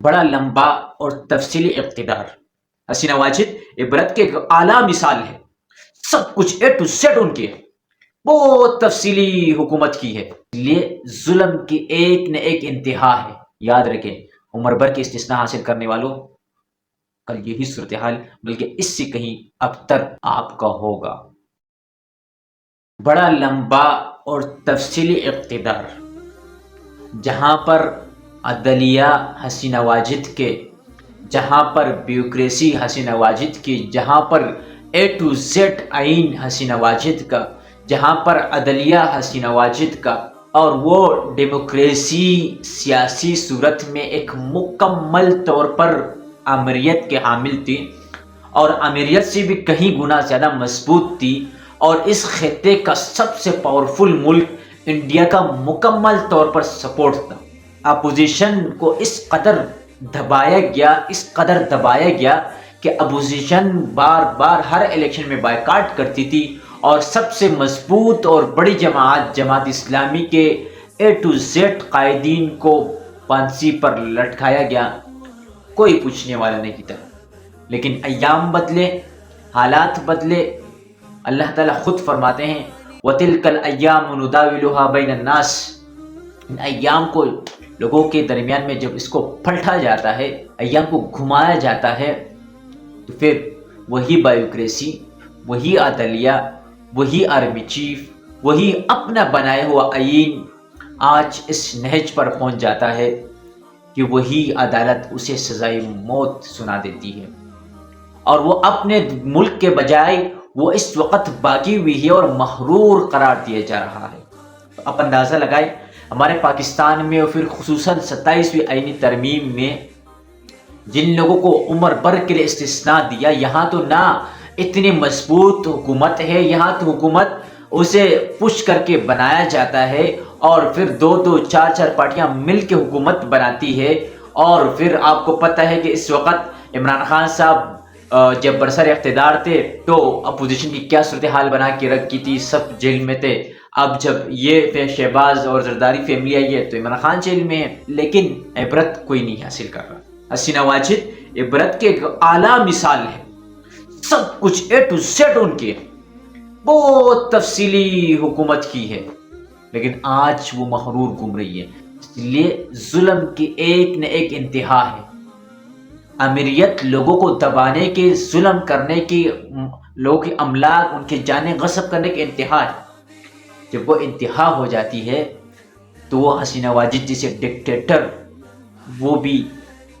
بڑا لمبا اور تفصیلی اقتدار۔ حسینہ واجد عبرت کے ایک اعلیٰ مثال ہے، سب کچھ اے ٹو زیڈ ان کی ہے، بہت تفصیلی حکومت کی ہے، اس لیے ظلم کی ایک نہ ایک انتہا ہے۔ یاد رکھیں، عمر بھر کے استثناء حاصل کرنے والوں، کل یہی صورتحال بلکہ اس سے کہیں ابتر آپ کا ہوگا۔ بڑا لمبا اور تفصیلی اقتدار، جہاں پر عدلیہ حسینہ واجد کے، جہاں پر بیوکریسی حسینہ واجد کی، جہاں پر اے ٹو زیڈ آئین حسینہ واجد کا، جہاں پر عدلیہ حسینہ واجد کا، اور وہ ڈیموکریسی سیاسی صورت میں ایک مکمل طور پر آمریت کے حامل تھی، اور آمریت سے بھی کہیں گنا زیادہ مضبوط تھی، اور اس خطے کا سب سے پاورفل ملک انڈیا کا مکمل طور پر سپورٹ تھا۔ اپوزیشن کو اس قدر دبایا گیا کہ اپوزیشن بار بار ہر الیکشن میں بائیکاٹ کرتی تھی، اور سب سے مضبوط اور بڑی جماعت اسلامی کے اے ٹو زیڈ قائدین کو پھانسی پر لٹکایا گیا، کوئی پوچھنے والا نہیں تھا۔ لیکن ایام بدلے، حالات بدلے، اللہ تعالیٰ خود فرماتے ہیں وَتِلْكَ الْأَيَّامُ نُدَاوِلُهَا بَيْنَ النَّاسِ، ان ایام کو لوگوں کے درمیان میں جب اس کو پلٹا جاتا ہے، ایام کو گھمایا جاتا ہے، تو پھر وہی بیوکریسی، وہی عدلیہ، وہی آرمی چیف، وہی اپنا بنایا ہوا آئین آج اس نہج پر پہنچ جاتا ہے کہ وہی عدالت اسے سزائے موت سنا دیتی ہے، اور وہ اپنے ملک کے بجائے وہ اس وقت باقی ہوئی ہے اور محرور قرار دیا جا رہا ہے۔ تو آپ اندازہ لگائیں، ہمارے پاکستان میں اور پھر خصوصاً 27ویں آئینی ترمیم میں جن لوگوں کو عمر بھر کے لیے استثناء دیا، یہاں تو نہ اتنی مضبوط حکومت ہے، یہاں تو حکومت اسے پش کر کے بنایا جاتا ہے، اور پھر دو چار پارٹیاں مل کے حکومت بناتی ہے، اور پھر آپ کو پتہ ہے کہ اس وقت عمران خان صاحب جب برسر اقتدار تھے تو اپوزیشن کی کیا صورتحال بنا کے رکھی تھی، سب جیل میں تھے۔ اب جب یہ شہباز اور زرداری فیملی آئی ہے تو عمران خان جیل میں ہے، لیکن عبرت کوئی نہیں حاصل کر رہا۔ حسینہ واجد عبرت کے ایک اعلیٰ مثال ہے، سب کچھ اے ٹو زیڈ ان کی ہے، بہت تفصیلی حکومت کی ہے، لیکن آج وہ محرور گھوم رہی ہے، اس لیے ظلم کی ایک نہ ایک انتہا ہے۔ امیریت لوگوں کو دبانے کے، ظلم کرنے کی، لوگوں کے املاک، ان کی جانیں غصب کرنے کی انتہا ہے۔ جب وہ انتہا ہو جاتی ہے تو وہ حسینہ واجد جیسے ڈکٹیٹر وہ بھی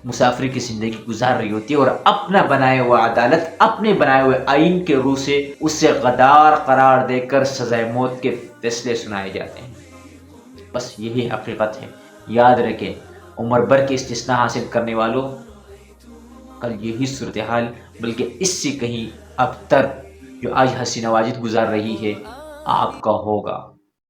مسافری کی زندگی گزار رہی ہوتی ہے، اور اپنا بنایا ہوا عدالت، اپنے بنائے ہوئے آئین کے روح سے اسے غدار قرار دے کر سزائے موت کے فیصلے سنائے جاتے ہیں۔ بس یہی حقیقت ہے۔ یاد رکھیں، عمر بھر کے استثناء حاصل کرنے والوں، کل یہی صورتحال بلکہ اس سے کہیں ابتر جو آج حسینہ واجد گزار رہی ہے آپ کا ہوگا۔